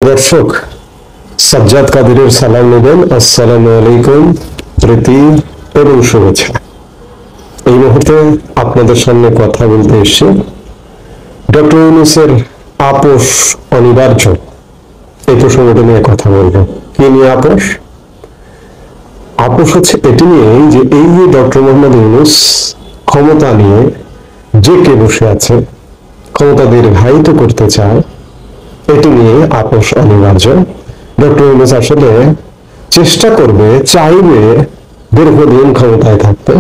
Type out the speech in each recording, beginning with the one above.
দর্শক, সাজ্জাদ কাদিরের সালাম নেবেন। আসসালামু আলাইকুম, প্রীতি এবং শুভেচ্ছা। এই মুহূর্তে আপনাদের সামনে কথা বলতে এসেছি ডক্টর ইউনূসের আপোষ অনিবার্য এই প্রসঙ্গটা নিয়ে কথা বলবো। কি নিয়ে আপোষ? আপোষ হচ্ছে এটি নিয়ে যে এই যে ডক্টর মোহাম্মদ ইউনূস ক্ষমতা নিয়ে যে কে বসে আছে, ক্ষমতা দীর্ঘায়িত করতে চায়, এটি নিয়ে আপোষ অনিবার্য। ডক্টর ইউনূস আসলে চেষ্টা করবে, চাইবে দীর্ঘদিন ক্ষমতায় থাকতে।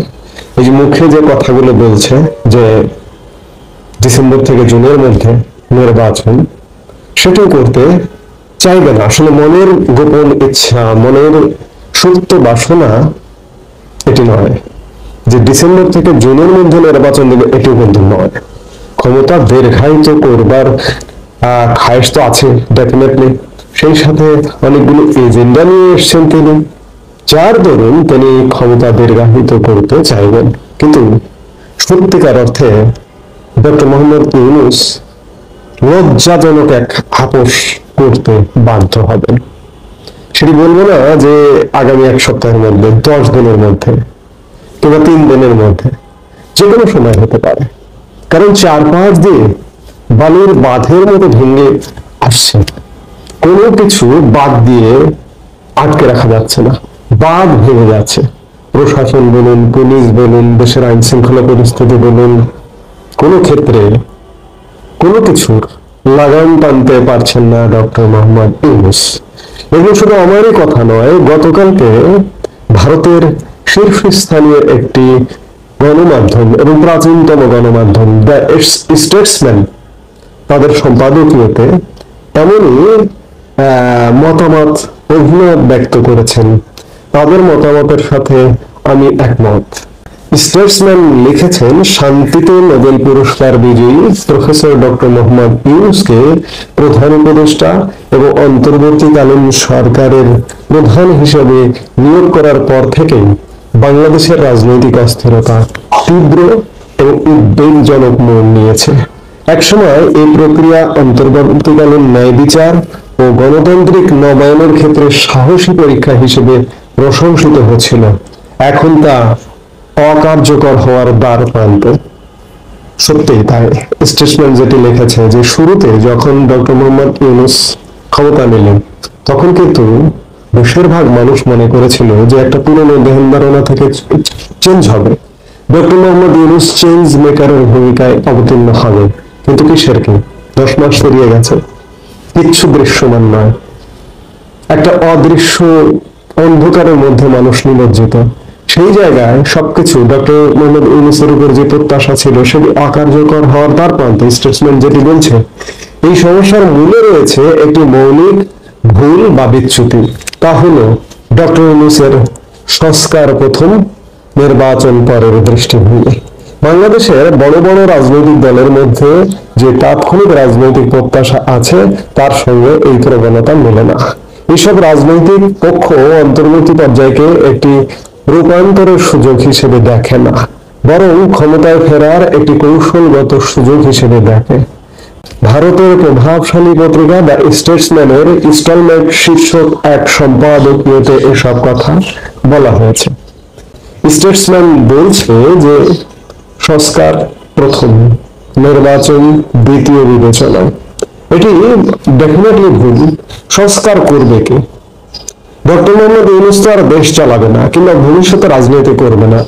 এই যে মুখে যে কথাগুলো বলছে যে ডিসেম্বর থেকে জুনের মধ্যে নির্বাচন, সেটাই করতে চাইবে না। আসলে মনের গোপন ইচ্ছা, মনের সুপ্ত বাসনা এটি নয় যে ডিসেম্বর থেকে জুনের মধ্যে নির্বাচন দেবে, এটিও কিন্তু নয়। ক্ষমতা দীর্ঘায়িত করবার খায়েশ তো আছে ডেফিনেটলি, সেই সাথে অনেকগুলো এজেন্ডা নিয়ে এসছেন তিনি, যার দরুন তিনি ক্ষমতা দীর্ঘায়িত করতে চাইবেন। কিন্তু সত্যিকার অর্থে ডক্টর মোহাম্মদ ইউনূস লজ্জাজনক এক আপোষ করতে বাধ্য হবেন। সেটি বলবো না যে আগামী এক সপ্তাহের মধ্যে, 10 দিনের মধ্যে, কিংবা 3 দিনের মধ্যে, যে কোনো সময় হতে পারে। কারণ 4-5 দিন বালির বাঁধের মতো ভেঙে আসছে, কোনো কিছু বাদ দিয়ে আটকে রাখা যাচ্ছে না, বাঁধ ভেঙে যাচ্ছে। প্রশাসন বলুন, পুলিশ বলুন, দেশের আইন শৃঙ্খলা পরিস্থিতি বলুন, কোনো ক্ষেত্রে কোনো কিছুর লাগাম টানতে পারছেন না ডক্টর মোহাম্মদ ইউনূস। এগুলো শুধু আমারই কথা নয়, গতকালকে ভারতের শীর্ষস্থানীয় একটি গণমাধ্যম এবং প্রাচীনতম গণমাধ্যম দ্য স্টেটসম্যান, তাদের সম্পাদকীয়তে এমনই মতামত, অভিমত ব্যক্ত করেছেন। তাদের মতামতের সাথে আমি একমত। স্টেটসম্যান লিখেছেন, শান্তিতে নোবেল পুরস্কার বিজয়ী প্রফেসর ডক্টর মোহাম্মদ ইউনূসকে প্রধান উপদেষ্টা এবং অন্তর্বর্তীকালীন সরকারের প্রধান হিসেবে নিয়োগ করার পর থেকেই বাংলাদেশের রাজনৈতিক অস্থিরতা তীব্র এবং উদ্বেগজনক মোড় নিয়েছে। একসময় এই প্রক্রিয়া অন্তর্বর্তীকালীন ন্যায় বিচার ও গণতান্ত্রিক নবায়নের ক্ষেত্রে সাহসী পরীক্ষা হিসেবে প্রশংসিত হচ্ছিল। এখন তা অকার্যকর হওয়ার দ্বার প্রান্তে। সত্যিই তাই। স্টেটসম্যান যেটি লিখেছে যে শুরুতে যখন ডক্টর মোহাম্মদ ইউনূস ক্ষমতা নিলেন, তখন কিন্তু বেশিরভাগ মানুষ মনে করেছিল যে একটা পুরনো ধ্যান ধারণা থেকে চেঞ্জ হবে, ডক্টর মোহাম্মদ ইউনূস চেঞ্জ মেকারের ভূমিকায় অবতীর্ণ হবে। কিন্তু কিসের কি, 10 মাস পেরিয়ে গেছে, কিচ্ছু দৃশ্যমান নয়। একটা অদৃশ্য অন্ধকারের মধ্যে মানুষ নিমজ্জিত। সেই জায়গায় সবকিছু ডক্টর মোহাম্মদ ইউনূসের উপর যে প্রত্যাশা ছিল সেটি অকার্যকর হওয়ার দ্বার প্রান্তে। স্টেটসম্যান যেটি বলছে, এই সমস্যার মূলে রয়েছে একটি মৌলিক ভুল বা বিচ্যুতি। তা হলো ডক্টর ইউনূসের সংস্কার প্রথম, নির্বাচন পরের দৃষ্টিভঙ্গি। বাংলাদেশের বড় বড় রাজনৈতিক দলের মধ্যে যে তাৎক্ষণিক রাজনৈতিক প্রত্যাশা আছে, তার সঙ্গে এই প্রবণতা মেলে না। এসব রাজনৈতিক পক্ষ অন্তর্বর্তী পর্যায়কে একটি রূপান্তরের সুযোগ হিসেবে দেখে না, বরং ক্ষমতায় ফেরার একটি কৌশলগত সুযোগ হিসেবে দেখে। ভারতের প্রভাবশালী পত্রিকা দ্য স্টেটসম্যানের ইনস্টলমেন্ট শীর্ষক এক সম্পাদকীয়তে এসব কথা বলা হয়েছে। স্টেটসম্যান বলছে যে সংস্কার প্রথম, নির্বাচন দ্বিতীয় বিবেচনা। এটি ডেফিনেটলি ভুল। সংস্কার করবে কে? ডক্টর মোহাম্মদ ইউনূস তো আর দেশ চালাবে না, কিংবা ভবিষ্যতে রাজনীতি করবে না।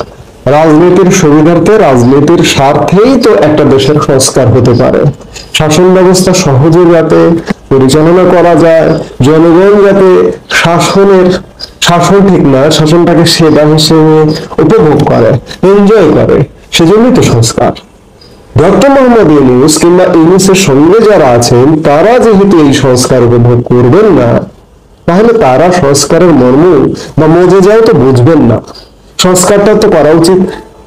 রাজনীতির সুবিধার্থে, রাজনীতির স্বার্থেই তো একটা দেশের সংস্কার হতে পারে। শাসন ব্যবস্থা সহজে যাতে পরিচালনা করা যায়, জনগণ যাতে শাসন ঠিক না, শাসনটাকে সেবা হিসেবে উপভোগ করে, এনজয় করে, সেজন্যই তো সংস্কার। ডক্টর মোহাম্মদ ইউনূস কিংবা ইউনূসের সঙ্গে যারা আছেন, তারা যেহেতু এই সংস্কার উপভোগ করবেন না, তাহলে তারা সংস্কারের মর্ম বা মজে যায় তো বুঝবেন না। সংস্কারটা তো করা উচিত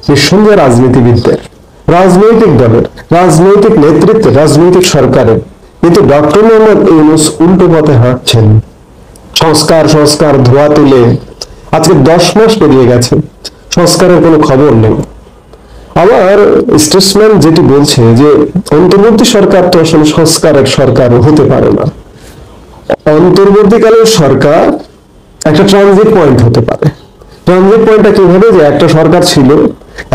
নিঃসন্দেহে রাজনীতিবিদদের, রাজনৈতিক দলের, রাজনৈতিক নেতৃত্বের, রাজনৈতিক সরকারের। কিন্তু ডক্টর মোহাম্মদ ইউনূস উল্টো পথে হাঁটছেন। সংস্কার ধোয়া তুলে আজকে 10 মাস পেরিয়ে গেছে, সংস্কারের কোনো খবর নেই। আবার স্টেটসম্যান যেটি বলছে যে অন্তর্বর্তী সরকার তো আসলে সংস্কারের সরকার হতে পারে না, অন্তর্বর্তীকালীন সরকার একটা ট্রানজিট পয়েন্ট হতে পারে। ট্রানজিট পয়েন্টটা কিভাবে, যে একটা সরকার ছিল,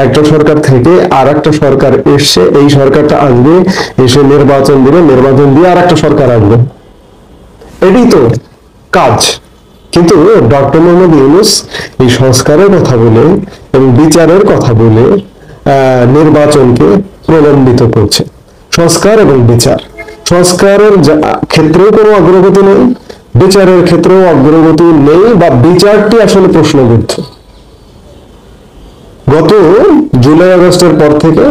একটা সরকার থেকে আর একটা সরকার এসছে, এই সরকারটা আসবে, এসে নির্বাচন দিবে, নির্বাচন দিয়ে আর একটা সরকার আসবে, এটাই তো কাজ। কিন্তু ডক্টর মোহাম্মদ ইউনূস এই সংস্কারের কথা বলে এবং বিচারের কথা বলে নির্বাচনকে প্রলম্বিত করছে। সংস্কার এবং বিচার, সংস্কারের ক্ষেত্রেও কোনো অগ্রগতি নেই, বিচারের ক্ষেত্রেও অগ্রগতি নেই, বা বিচারটি আসলে প্রশ্নবিদ্ধ। গত জুলাই আগস্টের পর থেকে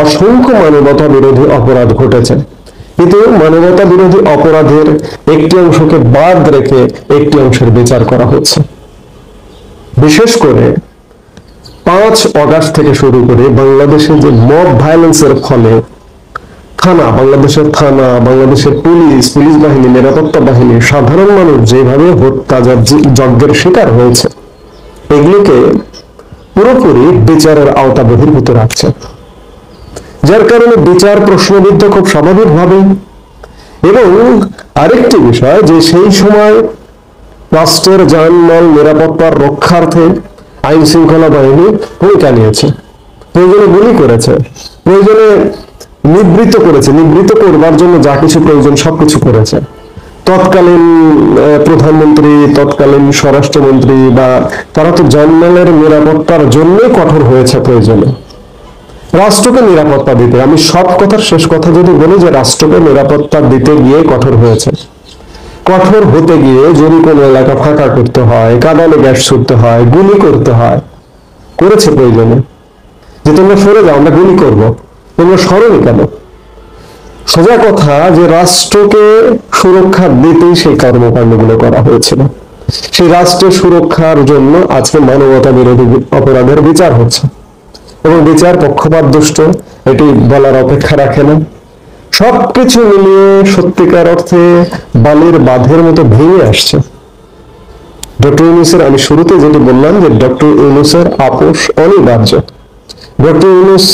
অসংখ্য মানবতা বিরোধী অপরাধ ঘটেছে, কিন্তু মানবতা বিরোধী অপরাধের একটি অংশকে বাদ রেখে একটি অংশের বিচার করা হচ্ছে। বিশেষ করে 5 আগস্ট থেকে শুরু করে বাংলাদেশে যে মব ভায়োলেন্সের ফলে বাংলাদেশের থানা, বাংলাদেশের পুলিশ বাহিনী, নিরাপত্তা বাহিনী, সাধারণ মানুষ যেভাবে হত্যা যজ্ঞের শিকার হয়েছে, এগুলোকে পুরোপুরি বিচারের আওতা বহির্ভূত রাখছে, যার কারণে বিচার প্রশ্নবিদ্ধ খুব স্বাভাবিকভাবেই। এবং আরেকটি বিষয়, যে সেই সময় রাষ্ট্রের জানমাল নিরাপত্তার রক্ষার্থে আইন শৃঙ্খলা বাহিনী ভূমিকা নিয়েছে, প্রয়োজনে গুলি করেছে, প্রয়োজনে নিবৃত্ত করেছে, নিবৃত্ত করবার জন্য যা কিছু প্রয়োজন সবকিছু করেছে। তৎকালীন প্রধানমন্ত্রী, তৎকালীন স্বরাষ্ট্রমন্ত্রী, বা তারা তো জানমালের নিরাপত্তার জন্য কঠোর হয়েছে প্রয়োজনে, রাষ্ট্রকে নিরাপত্তা দিতে। আমি সব কথার শেষ কথা যদি বলি, যে রাষ্ট্রকে নিরাপত্তা দিতে গিয়ে কঠোর হয়েছে। কঠোর হতে গিয়ে যদি কোনো এলাকা ফাঁকা করতে হয়, কাঁদানে গ্যাস ছুটতে হয়, গুলি করতে হয়, করেছে প্রয়োজনে, যে তোমরা সরে যাও, আমরা গুলি করব, তোমরা সরনি কেন? সোজা কথা, যে রাষ্ট্রকে সুরক্ষা দিতেই সেই কর্মকাণ্ডগুলো করা হয়েছিল। সেই রাষ্ট্রের সুরক্ষার জন্য আজকে মানবতা বিরোধী অপরাধের বিচার হচ্ছে, এবং বিচার পক্ষপাত দুষ্ট, এটি বলার অপেক্ষা রাখে না। সবকিছু মিলিয়ে সত্যিকার অর্থে বালির বাঁধের মতো ভেঙে আসছে। ডক্টর ইউনূসের, আমি শুরুতে যেটি বললাম, যে ডক্টর ইউনূসের আপোষ অনিবার্য। ডক্টর ইউনূস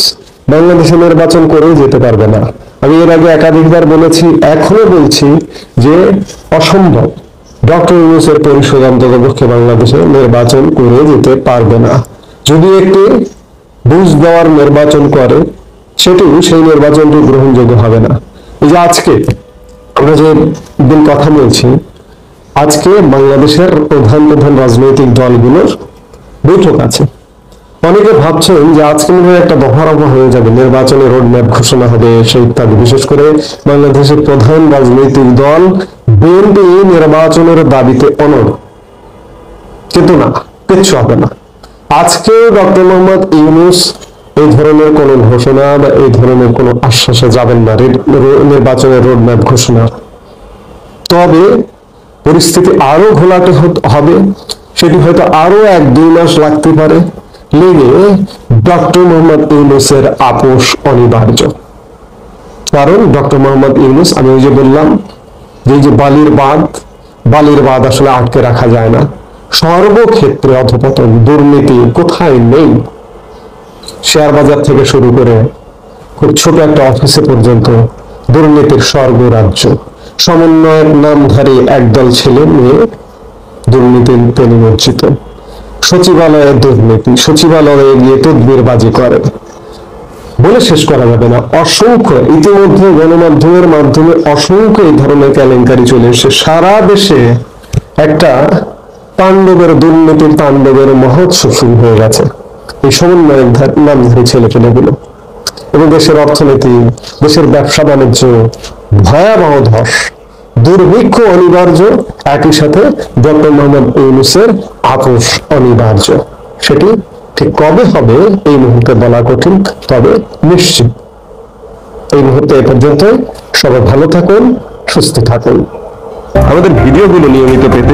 বাংলাদেশে নির্বাচন করেও যেতে পারবে না। আমি এর আগে একাধিকবার বলেছি, এখনো বলছি, যে অসম্ভব। ডক্টর ইউনূসের পরিষদ অন্ততপক্ষে বাংলাদেশে নির্বাচন করে যেতে পারবে না। যদি একটি বুঝ দেওয়ার নির্বাচন করে, সেটিও সেই নির্বাচনটি গ্রহণযোগ্য হবে না। এই যে আজকে আমরা যে দিন কথা বলছি, আজকে বাংলাদেশের প্রধান রাজনৈতিক দলগুলোর বৈঠক আছে। অনেকে ভাবছেন যে আজকে মনে হয় একটা দফারফা হয়ে যাবে, নির্বাচনের রোডম্যাপ ঘোষণা হবে, সেই ইত্যাদি। বিশেষ করে বাংলাদেশের প্রধান রাজনৈতিক দল বিএনপি নির্বাচনের দাবিতে অনড়, কিন্তু না, কিচ্ছু হবে না। আজকে ডক্টর মোহাম্মদ ইউনূস এই ধরনের কোন ঘোষণা বা এই ধরনের কোন আশ্বাসে যাবেন না, নির্বাচনের রোডম্যাপ ঘোষণা। তবে পরিস্থিতি আরো ঘোলাটে হবে, সেটি হয়তো আরো 1-2 মাস লাগতে পারে। লেগে ডক্টর মোহাম্মদ ইউনূসের আপোষ অনিবার্য। কারণ ডক্টর মোহাম্মদ ইউনূস, আমি ওই যে বললাম, যে বালির বাঁধ আসলে আটকে রাখা যায় না। সর্বক্ষেত্রে অধপতন, দুর্নীতি কোথায় নেই। শেয়ার বাজার থেকে শুরু করে খুব ছোট একটা অফিসে পর্যন্ত দুর্নীতির স্বর্গরাজ্য। সমন্বয়ের নামধারী একদল ছেলে মেয়ে দুর্নীতিতে নিমজ্জিত। সচিবালয়ের দুর্নীতি, সচিবালয়ে গিয়ে তদবিরবাজি করে, বলে শেষ করা যাবে না। অসংখ্য, ইতিমধ্যে গণমাধ্যমের মাধ্যমে অসংখ্য এই ধরনের কেলেঙ্কারি চলে এসে সারা দেশে একটা দুর্নীতির তাণ্ডবের মহোৎসব শুরু হয়ে গেছে এই সমন্বয়ের নামধারী ছেলেপেলেগুলো। এবং দেশের অর্থনীতি, দেশের ব্যবসা বাণিজ্য ভয়াবহ ধস, দুর্ভিক্ষ অনিবার্য, একই সাথে ডক্টর মোহাম্মদ ইউনূসের আপোষ অনিবার্য। সেটি ঠিক কবে হবে এই মুহূর্তে বলা কঠিন, তবে নিশ্চিত। এই মুহূর্তে এ পর্যন্ত। সবাই ভালো থাকুন, সুস্থ থাকুন। আমাদের ভিডিওগুলো নিয়মিত পেতে